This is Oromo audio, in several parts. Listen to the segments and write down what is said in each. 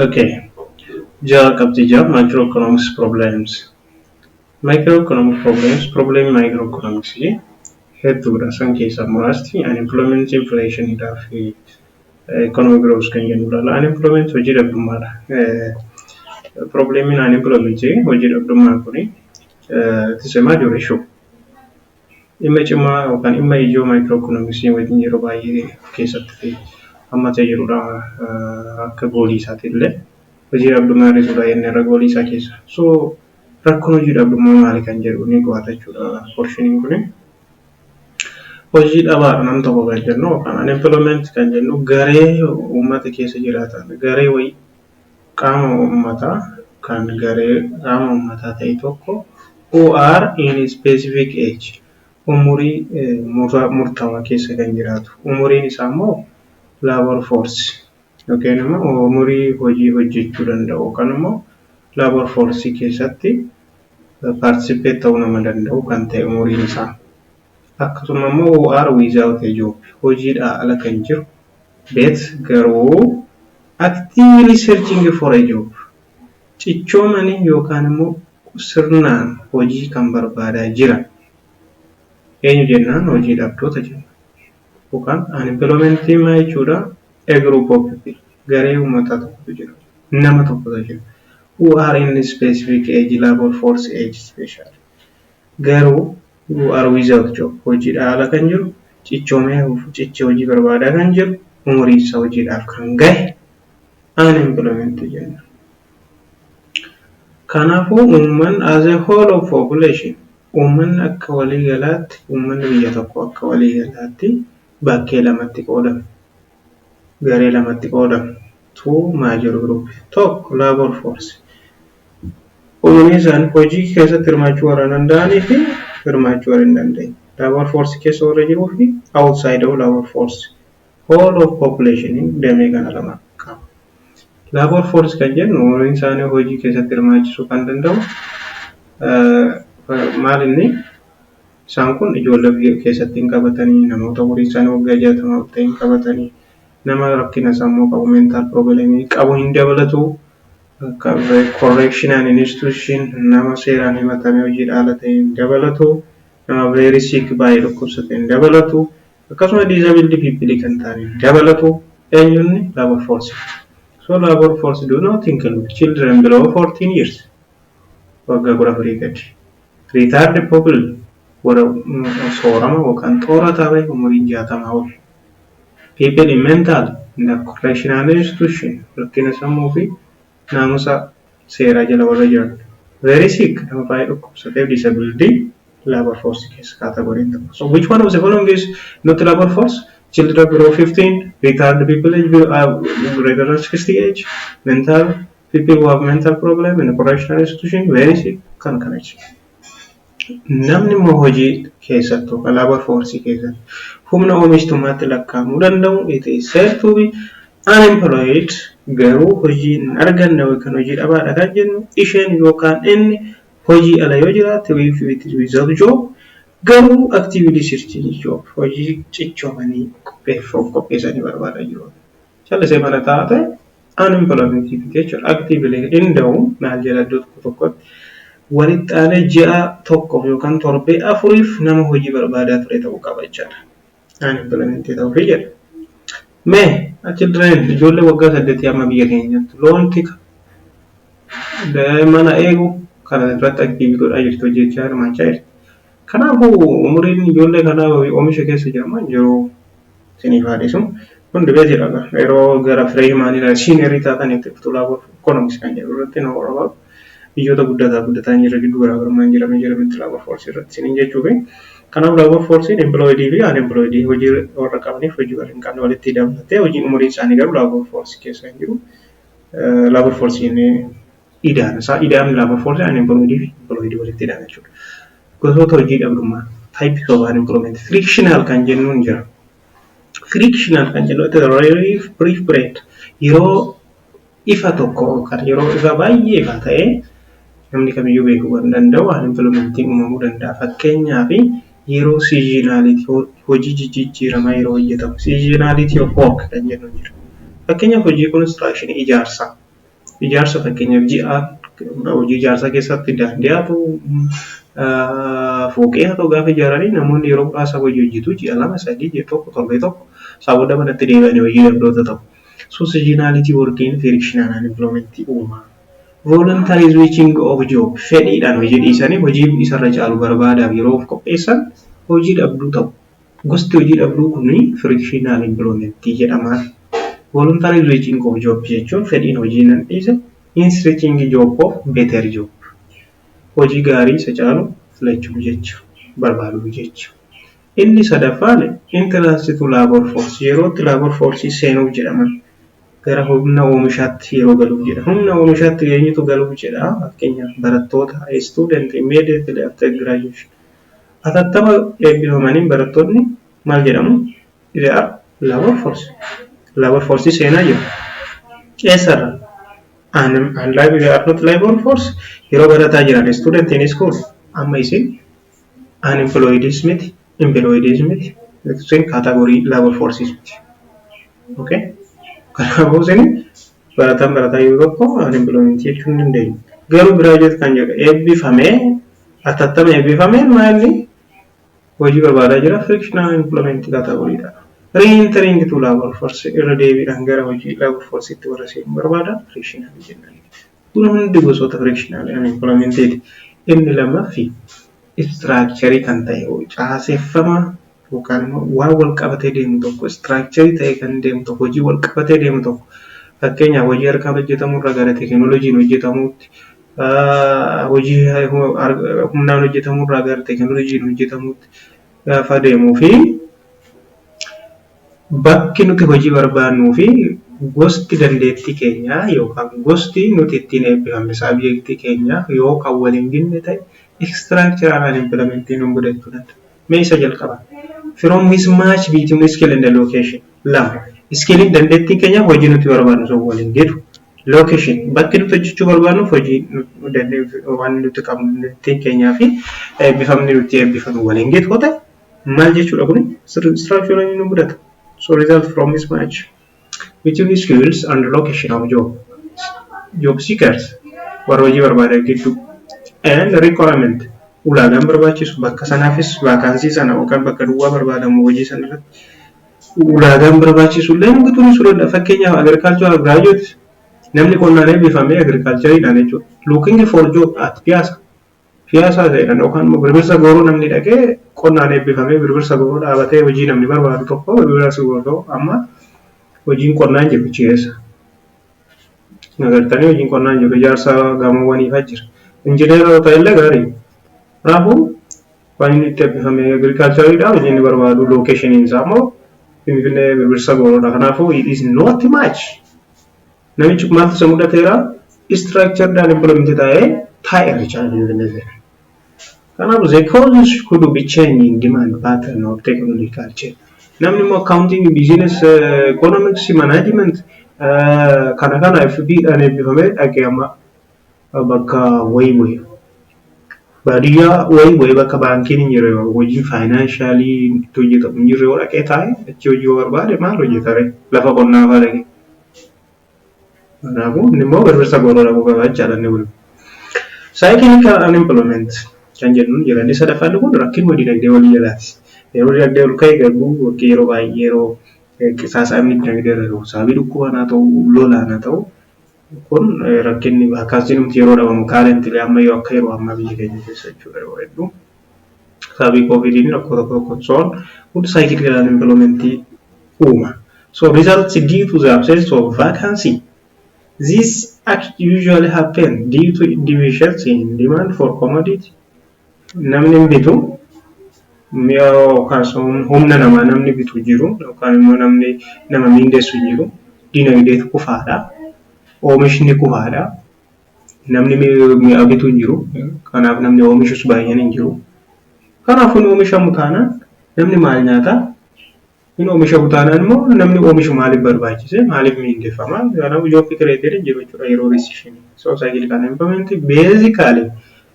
Okay. Ja kabtija microeconomics problems. Microeconomic problems problem microeconomics hedduudha. San keessaa muraasti unemployment inflationidhaa fi economic growth kan jennu ilaalla. Unemployment hojii dhabdummaadha. Problemiin unemployment hojii dhabdummaa kuni it is a major issue. Dhimma cimaa yookaan dhimma ijoo microeconomicsii wajjin yeroo baay'ee keessatti hammatee jirudha. Akka goolii isaatti illee hojii dhabdummaa hir'isuudha jennee irra goolii isaa keessa. So rakkoon hojii dhabdummaa maali kan jedhu ni qo'ata jechuudha porshiniin kuni. Hojii dhabaa nam tokko kan jennu yookaan unemployment kan jennu garee uummata keessa jiraatan garee wayii qaama uummataa kan garee qaama uummataa ta'e tokko who are in a specific age umurii murtaawaa keessa kan jiraatu. Umuriin isaa immoo labor force yookiin immoo umurii hojii hojjechuu danda'u yookaan immoo labor force keessatti participate ta'uu nama danda'u kan ta'e umuriin isaa. Akkasuma immoo who are without a job hojiidhaa ala kan jiru bet garuu actively searching for a job cichoomanii yookaan immoo sirnaan hojii kan barbaadaa jiran. Eenyu jennaan hojii dhabdoota jenna. Yookaan unemployment maal jechuudha? A group of people garee uummata tokkotu jira. Nama tokkotu jira. Who are in a specific age labor force age special. Garuu who are without job hojiidhaa ala kan jiru cichoomee cicha hojii barbaadaa kan jiru umurii isaa hojiidhaaf kan gahe unemployment jenna. Kanaafuu uummanni as a whole of population uummanni akka waliigalaatti uummanni biyya tokko akka waliigalaatti bakkee lamatti qoodama. Garee lamatti qoodama. Two major group. Tokko labor force. Uummanni isaan hojii keessatti hirmaachuu warra danda'anii fi hirmaachuu warra hin dandeenye. Labor force keessa warra jiruu fi outside of labor force. Whole of population damee kana lama qaba. Labor force kan jennu umuriin isaanii hojii keessatti hirmaachisuu kan danda'u maal inni isaan kun ijoollee keessatti hin qabatanii namoota umuriin isaanii waggaa 60 ta'e hin qabatanii nama rakkina sammuu qabu mental problem qabu hin dabalatu correctional institution nama seeraan himatamee hojiidhaa ala ta'e hin dabalatu nama very sick baay'ee dhukkubsate hin dabalatu akkasuma disabled people kan ta'an hin dabalatu eenyuun labor force. So labor force do not include children below 14 years. Waggaa 14 gadi. Retarded people warra soorama yookaan xoorataa bahe umuriin 60 ol. People in mental in a correctional institution rakkina sammuu fi naamusa seeraa jala warra jiran. Very sick nama baay'ee dhukkubsatee disability labor force keessa category ta'u. So which one of the following is not labor force? Children below 15, retarded people greater than 60 age, mental people who have mental problem in a correctional institution, very sick, kan jechuudha. Namni immoo hojii keessattuu labor force keessatti humna oomishtummaatti lakkaa'amuu danda'u it is said to be unemployed garuu hojii hin arganne yookaan hojii dhabaadha kan jennu isheen yookaan inni hojii ala yoo jiraate without job garuu actively searching job hojii cichoomanii qopheessanii barbaadaa jiru. Callisee mana taate unemployment jechuudha. Actively inda'u maal jedha iddoo tokkotti walitti aanee ji'a tokkoof yookaan torbee afuriif nama hojii barbaadaa ture ta'uu qaba jechaadha. Unemployment ta'uu fi jedha. Mee children ijoollee waggaa 8 amma biyya keenyatti loon tika mana eegu kana irratti activity godhaa jirtu hojjechaa hirmaachaa jirti. Kanaafuu umuriin ijoollee kanaa oomisha keessa jiraman yeroo isiniif haadhisu hundi beekira yeroo gara firee maaliidha siinerii taatan itti fuftu labor economics kan jedhu irratti nama qoraba biyyoota guddataa jira gidduu garaagarummaan jiramitti labor force irratti isiniin jechuufi kanaaf labor force employed fi unemployed hojii warra qabaniif hojii warra hin qabne walitti dabalatee hojii umuriin isaanii garuu labor force keessa hin jiru labor force idaan labor force unemployed fi employed walitti hidhan jechuudha. Gosoota hojii dhabdummaa types of unemployment frictional kan jennuun jira. Frictional kan jennu very brief period yeroo ifa tokko kan yeroo ifa baay'ee ifa ta'e namni kamiyyuu beekuu kan danda'u unemployment uumamuu danda'a. Fakkeenyaaf yeroo seasonality hojii jijjiiramaa yeroo hojjetamu seasonality of work kan jennuun jira. Fakkeenyaaf hojii construction ijaarsa fakkeenyaaf hojii ijaarsaa keessatti daandii haa ta'u fooqee haa ta'u gaafa ijaaranii namoonni yeroo muraasa hojii hojjetu ji'a 2-3 ji'a tokko torbee tokko saawwa manatti deebi'anii hojii dhabdoota ta'u. So seasonality working frictional unemployment uuma. Voluntary switching of job fedhiidhaan hojii dhiisanii hojii isarra caalu barbaadaaf yeroo of qopheessan hojii dhabduu ta'u. Gosti hojii dhabduu kun frictional unemployment jedhama. Voluntary switching of job jechuun fedhiin hojii nan dhiise in switching job of better job. Hojii gaarii isa caalu filachuu jecha barbaaduu jecha. Inni sadaffaan interest to labor force yerootti labor force seenuuf jedhaman gara humna oomishaatti yeroo galuuf jedha. Humna oomishaatti eenyutu galuuf jedha. Fakkeenyaaf barattoota student immediately after graduation. Atattama eebbifamanii barattoonni maal jedhamu? They are labor force. Labor force seenaa jiru. Eessarra? Unlike they are not labor force. Yeroo barataa jiran student in school amma isin unemployed miti, employed miti. Isin category labor forces miti. Okay? Kanaafuu isin barataa yoo tokko unemployment jechuun hin dandeenyu. Garuu graduate kan jedhu eebbifamee atattama eebbifamee maalli hojii barbaadaa jira frictional unemployment category. Re-entering to labor force irra deebiidhaan gara hojii labor force itti warra seenuu barbaada frictional jennaan. Kun hundi gosoota frictional unemployment inni lammaffii structure kan ta'e caaseffama yookaan waan wal qabatee deemu tokko structure ta'e kan deemu tokko hojii wal qabatee deemu tokko fakkeenyaaf hojii harkaan hojjetamu irraa gara teekinooloojiin hojjetamuutti hojii humnaan hojjetamu irraa gara teekinooloojiin hojjetamuutti gaafa deemuu fi bakki nuti hojii barbaannuu fi gosti dandeettii keenyaa yookaan gosti nuti ittiin eebbifamne saabjektii keenyaa yoo kan waliin ginne ta'e structural unemployment nu mudachuu danda'a. Mee isa jalqaba. From mismatch between skill and location. Lama. Skilliin dandeettii keenyaa hojii nuti barbaannu sun waliin jedhu. Location. Bakki nuti hojjechuu barbaannu hojii waan nuti qabnu dandeettii keenyaa fi eebbifamni nuti eebbifamu waliin jedhu ta'e maal jechuudha kun structural nu mudata. So result from mismatch between skills and location of job seekers warra hojii barbaadan gidduu and requirement ulaagaan barbaachisu bakka sanaafis vaakaansii sana yookaan bakka duwwaa barbaadamu hojii sana irratti ulaagaan barbaachisu illee guutuun suuraa fakkeenyaaf agricultural graduate namni qonnaan eebbifamee agricultureidhaan jechuudha. Looking for job at Piyaasa ta'edhaan yookaan birbirsa gooroo namni dhaqee qonnaan eebbifamee birbirsa gooroo dhaabatee hojii namni barbaadu tokko birbirsa gooroo amma hojiin qonnaan jiru keessa. Nagartanii hojiin qonnaan jiru ijaarsa gamoowwaniif jira. Injineerota illee gaarii. Kanaafuu waan inni itti eebbifamee agricultureidhaan hojii inni barbaadu lookeshiniin isaa immoo Finfinnee birbirsa gooroodha. Kanaafuu it is not much. Namichi maaltu isa mudateera structured unemployment ta'ee richard. Kanaafuu the causes could be changing demand pattern of technology culture. Namni immoo accounting, business, economics, management kana FB'dhaan eebbifamee dhaqee amma bakka wayii baadiyyaa wayii bakka baankiin hin jirre hojii faayinaanshalii itti hojjetamu hin jirre yoo dhaqee taa'e achi hojii barbaade maal hojjetare lafa qonnaa fa'aa dhaqee. Kanaafuu inni immoo birbirsa gooroo dhaquu qaba jechaadha inni kun. Cyclical unemployment kan jennuun jiran isa sadaffaan kun rakkinuma dinagdee walii jalaati. Yeroo dinagdee ol ka'e garuu yeroo baay'ee yeroo qisaasamni dinagdee irra gahu sababii dhukkubaan haa ta'u lolaan haa ta'u kun rakkinni akkasiin nuti yeroo dhabamu kaalentii amma yoo akka yeroo ammaa biyya keenya keessa jechuudha yeroo hedduu sababii koovidiin rakkoo tokko soon kun cyclical unemployment uuma. So results due to the absence of vacancy. This usually happen due to deviations in demand for commodity. Namni bitu yookaan humna namaa namni bitu jiru yookaan immoo nama miindeessu jiru dinagdee kufaadha. Oomishni kufaadha. Namni mi'a bitu jiru kanaaf namni oomishus baay'een hin jiru. Kanaafuu oomishamu taanaan namni maal nyaata? Inni oomisha butaanaan immoo namni oomishu maaliif barbaachise maaliif miindeffama kanaafuu job created jiru jechuudha yeroo recession. So cyclical unemployment basically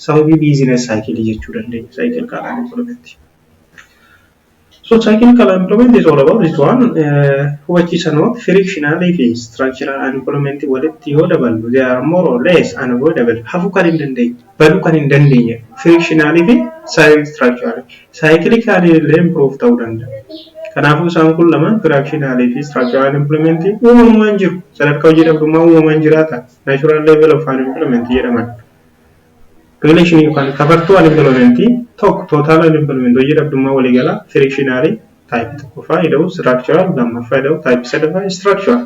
sababii business cycle jechuu dandeenya cyclical unemployment. So cyclical unemployment is all about this one. Which is not frictional if structural unemployment walitti yoo daballu they are more or less unavoidable. Hafu kan hin dandeenye, baduu kan hin dandeenye. Frictional fi structural. Cyclical illee improve ta'uu danda'a. Kanaafuu isaan kun lamaan frictional fi structural unemployment uumamumaan jiru. Sadarkaa hojii dhabdummaa uumamumaan jiraata. Natural level of unemployment jedhaman. Relation yookaan kafartuu unemployment tokko total unemployment hojii dhabdummaa waliigala frictional type tokko faayida'u structural lammaffaa faayida'u type sadaffaa structural.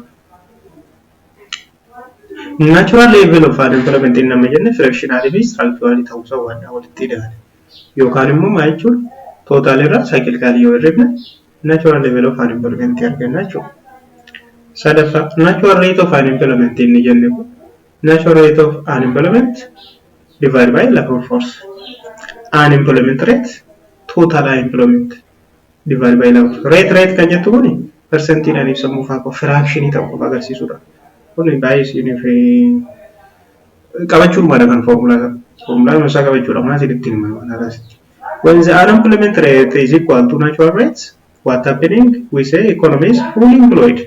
Natural level of unemployment inni nama jenne frictional fi structural ta'uu isaa waan walitti hidhan. Yookaan immoo maal jechuudha? Total irraa cyclical yoo herregna natural level of unemployment arganna jechuudha. Sadaffaa natural rate of unemployment inni jenne kun natural rate of unemployment divided by labor force. Unemployment rate, total unemployment divided by labor force. Rate kan jettu kuni percentiidhaan ibsamuu fa'aa fractionii ta'uu agarsiisudha. Kuni baay'ee isiniif qabachuun malee kan formulaan isaa qabachuudha. Maal sitti hima analysis. When the unemployment rate is equal to natural rates, what happening? We say economy is fully employed.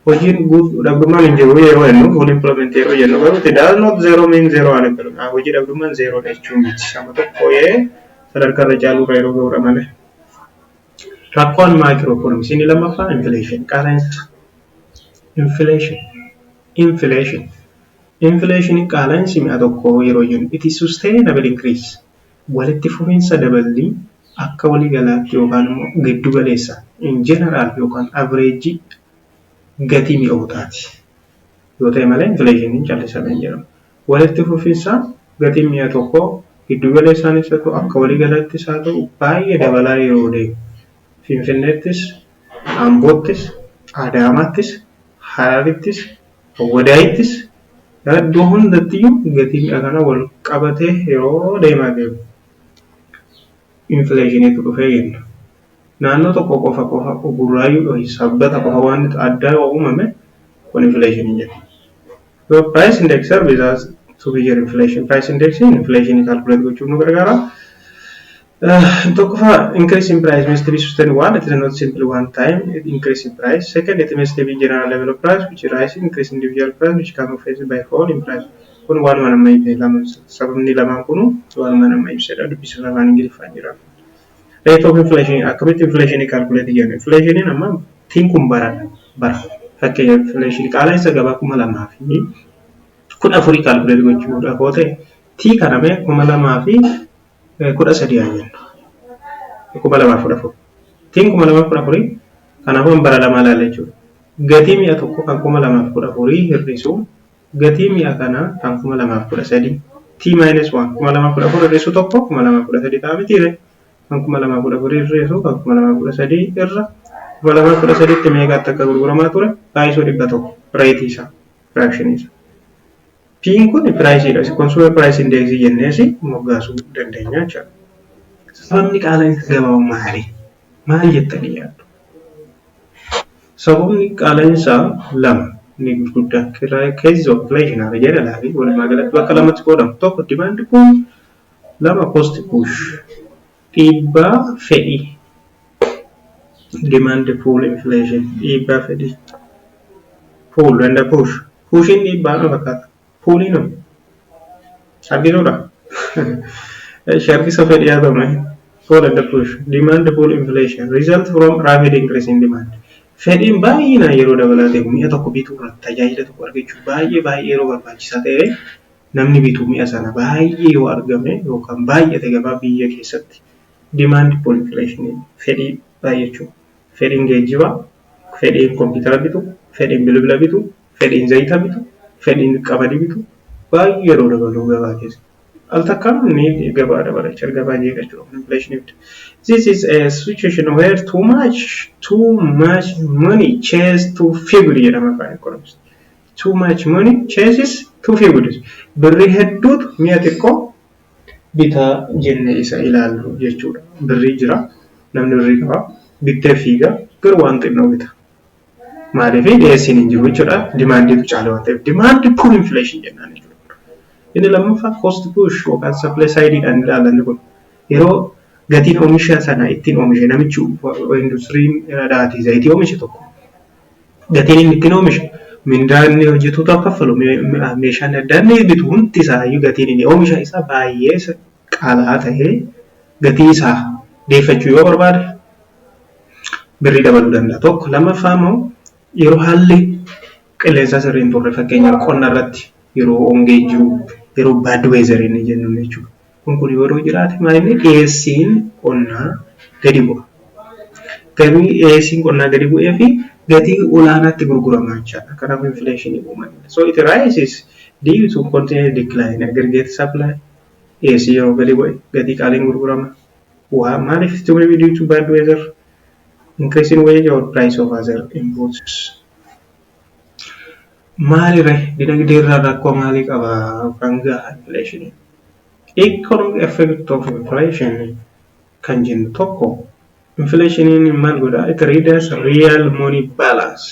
Hojiin dhabdummaan hin jiru yeroo jennu full employment yeroo jennu garuu it does not zero mean zero unemployment. Hojii dhabdummaan zero jechuun miti. Sama tokko sadarkaa irra caalurra yeroo ga'uudha malee. Rakkoon microeconomics inni lammaffaa inflation qaala'insa. Inflation qaala'insi mi'a tokko yeroo jennu it is sustainable increase. Walitti fufiinsa daballi akka waliigalaatti yookaan immoo giddu galeessa in general yookaan average gatii mi'ootaati. Yoo ta'e malee inflation callisamee jedhama. Walitti fufiinsa gatii mi'a tokko giddu galeessaanis haa ta'u akka waliigalaattis haa ta'u baay'ee dabalaa yeroo deemu. Finfinneettis, Amboottis, Adaamaattis, Hararittis, Wadaayittis iddoo hundattiyyuu gatii mi'a kana wal qabatee yeroo deemaa deemu. Inflationiitu dhufee jenna. Naannoo tokko qofa gurraayyuu sabbata qofa waan addaa uumame kun inflation jedhama. So price index services to measure inflation. Price index inflation calculate gochuuf nu gargaara. Tokkoffaa increase in price must be sustained. One, it is not simply one time increase in price. Second, it must be general level of price which rise increase individual price which can affect by fall in price. Kun waan nama ibsee sababni lamaan kunu waan nama ibsedha dubbisa lamaan ingiliffaan jira. Rate of inflation akkamitti inflation calculate jenna. Inflation amma tiin kun bara. Fakkeenyaaf inflation qaala'insa gabaa 2014 calculate gochuudha. Koote tii kana mee 2013 jenna. 2014. Tiin 2014 kanaafuu bara lama laala jechuudha. Gatii mi'a tokko kan 2014 hir'isu gatii mi'a kana kan 2013 T minus 1 2014 hir'isu tokko 2013 ta'a mitiire. Kan 2014 hir'isu kan 2013 irra 2013 tti meeqatti akka gurguramaa ture baay'isuu 100 rate isaa fraction isaa. Piin kun price dha. Consumer price index jennee moggaasuu dandeenya jechuudha. Sababni qaala'insa gabaa maali? Maal jettanii yaaddu? Sababni qaala'insa lama ni gurguddaa cases of inflation jedha fi walumaa galatti bakka lamatti qoodamu. Tokko demand pull, lama cost push. Dhiibbaa fedhii. Demand pull inflation dhiibbaa fedhii. Pull and push. Pushin dhiibbaa no fakkaata. Pulling no. Argituudha. Sharkisa fedhii haa ta'u pull and push. Demand pull inflation result from rapid increase in demand. Fedhiin baay'inaan yeroo dabalaa deemu mi'a tokko bituu irratti tajaajila tokko argachuuf baay'ee yeroo barbaachisaa ta'e namni bituu mi'a sana baay'ee yoo argame yookaan baay'ate gabaa biyya keessatti demand pull inflation fedhii baay'achuu. Fedhiin geejjibaa, fedhiin kompiitara bitu, fedhiin bilbila bitu, fedhiin zayita bitu, fedhiin qamadii bitu baay'ee yeroo dabaluu gabaa keessa. Al takkaan ni gabaa dabalachaa gabaa jeeqachuudha inflation. This is a situation where too much money chases too few jedhama afaan economist. Too much money chases too few. Birri hedduutu mi'a xiqqoo bitaa jennee isa ilaallu jechuudha. Birri jira namni birri qaba bittee fiigaa garuu waan xinnoo bita. Maaliif dhiyeessiin hin jiru jechuudha. Dimaandiitu caala waan ta'eef demand pull inflation jennaan jechuudha. Inni lammaffaa cost push yookaan supply side dhaan ilaalanni kun yeroo gatiin oomisha sana ittiin oomishe namichi industiriin dhaatii zayitii oomishe tokko gatiin inni ittiin oomishe mindaa inni hojjetuutaaf kaffalu meeshaan adda inni bitu hundi isaayyuu gatiin inni oomisha isaa baay'ee qaala'aa ta'ee gatii isaa deeffachuu yoo barbaade birrii dabaluu danda'a. Tokko lammaffaa immoo yeroo haalli qilleensa sirriin turre fakkeenyaaf qonna irratti yeroo hongee jiru yeroo bad weather inni jennu jechuudha. Kun yeroo jiraate maalinni dhiyeessiin qonnaa gadi bu'a. Gamii dhiyeessiin qonnaa gadi bu'ee fi gatii olaanaatti gurguramaa jechaadha. Kanaaf infleeshinii uumama. So it rises due to continued decline aggregate supply. Dhiyeessii yeroo gadi bu'e gatii qaaliin gurgurama. Maaliif it will be due to bad weather, increasing wage or price of other inputs. Maalirra dinagdee irraa rakkoo maalii qaba kan gahaa infleeshinii? Economic effect of inflation kan jennu tokko inflation maal godha? It reduces real money balance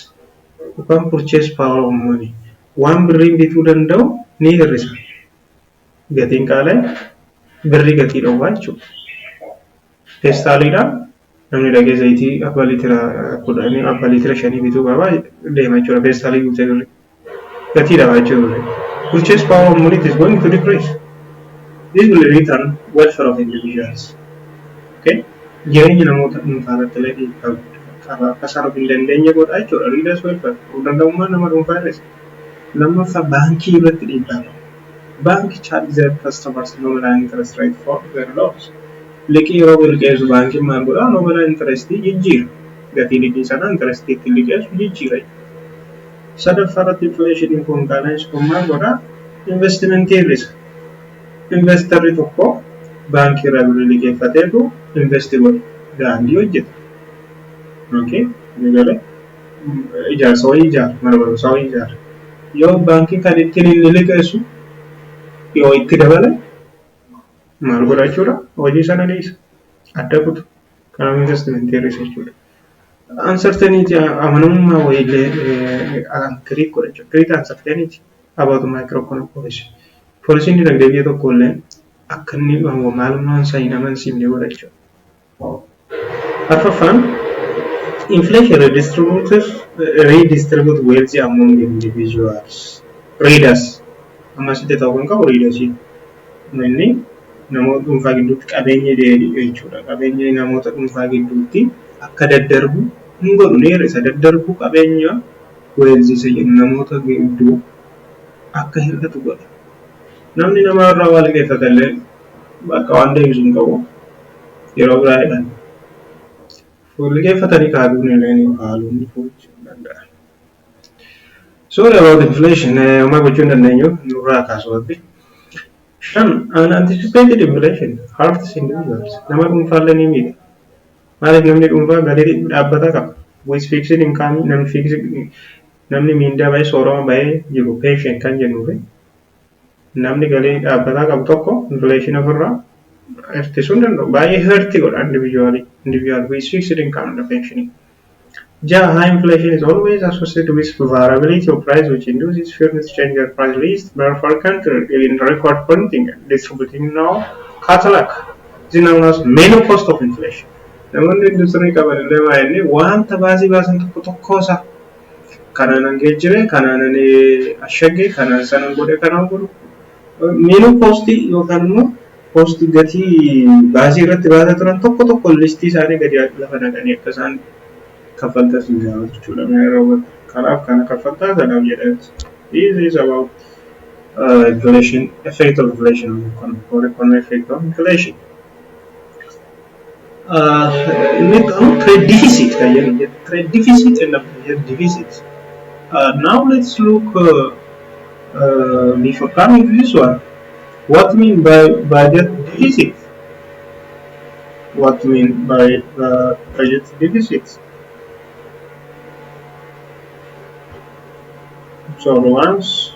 yookaan purchase power of money. Waan birriin bituu danda'u ni hir'isa. Gatiin qaala'e birrii gatii dhowwaa jechuudha. Peestaaliidhaan namni dhagee zayitii abbaa liitira 10 abbaa liitira 5 bituu qaba deema jechuudha. Peestaalii guutee birrii gatii dhabaa jechuudha. Purchase power of money is going to decrease. This will return welfare of individuals. Okay? Jireenya namoota dhuunfaa irratti illee kasara hin dandeenye godha jechuudha. Readers welfare danda'ummaa nama dhuunfaa irratti. Lammaffaa baankii irratti dhiibbaa qaba. Bank charge their customers nominal interest rate for their loans. Liqii yeroo liqeessu baankiin maal godhaa? Nominal interest jijjiira. Gatii liqii sana interest ittiin liqeessu jijjiira. Sadaffaa irratti infleeshiniin kun qaala'insi kun maal godhaa? Investimentii hir'isa. Investorri tokko baankii irraa birrii liqeeffateetu investi godha. Daandii hojjeta. Okay? Ijaarsa wayii ijaara. Mana barumsaa wayii ijaara. Yoo baankii kan ittiin inni liqeessu yoo itti dabale maal godha jechuudha? Hojii sana dhiisa. Adda kutu. Kanaaf investimentii hir'isa jechuudha. Uncertainty amanamummaa wayiillee create godha jechuudha. Create uncertainty about microeconomic policy. Polisiin dinagdee biyya tokko illee akka inni maalummaan isaa hin amansiifne godha jechuudha. Arfaffaan inflation redistribute wealth among individuals. Readers. Amma sitte ta'uu kan qabu readersii. Inni namoota dhuunfaa gidduutti qabeenya jechuudha. Qabeenya namoota dhuunfaa gidduutti akka daddarbu hin godhu ni hir'isa. Daddarbu qabeenya wealth isa jennu namoota gidduu akka hir'atu godha. Namni nama irraa waa liqeeffate illee bakka waan deebisu hin qabu yeroo biraa jedhan. Liqeeffatanii kaaduun illee haaluun fuudhuu danda'a. Sorry about inflation. Homaa gochuu hin dandeenyu nurraa kaasuutti. 5. Unanticipated inflation hurts individuals. Nama dhuunfaallee ni miidha. Maaliif namni dhuunfaa galii dhaabbataa qaba? With fixed income namni miindaa bahee soorama bahee jiru pension kan jennuufi namni galii dhaabbataa qabu tokko inflation ofirraa hir'isuu hin danda'u. Baay'ee hir'ti godha individual with fixed income and pensioning. High inflation is always associated with variability of price, which induces firms to change their price list. Therefore, country in record printing and distributing now catalog. This is known as main cost of inflation. Namoonni industirii qaban illee maayillee wanta baasii baasan tokko tokkoosa kanaan geejjibee kanaan ashagee kanaan sanan godhe kanaan godhu main cost yookaan immoo cost gatii baasii irratti baasaa turan tokko tokko listii isaanii gadi lafa naqanii akka isaan kaffaltas hin gaafatu jechuudha. Kanaaf kana kaffaltaa sanaaf jedhanis. This is about inflation, effect of inflation or economic effect of inflation. Trade deficit, trade deficit and deficit. Now let's look before coming to this one. What mean by budget deficit? What mean by budget deficits? So once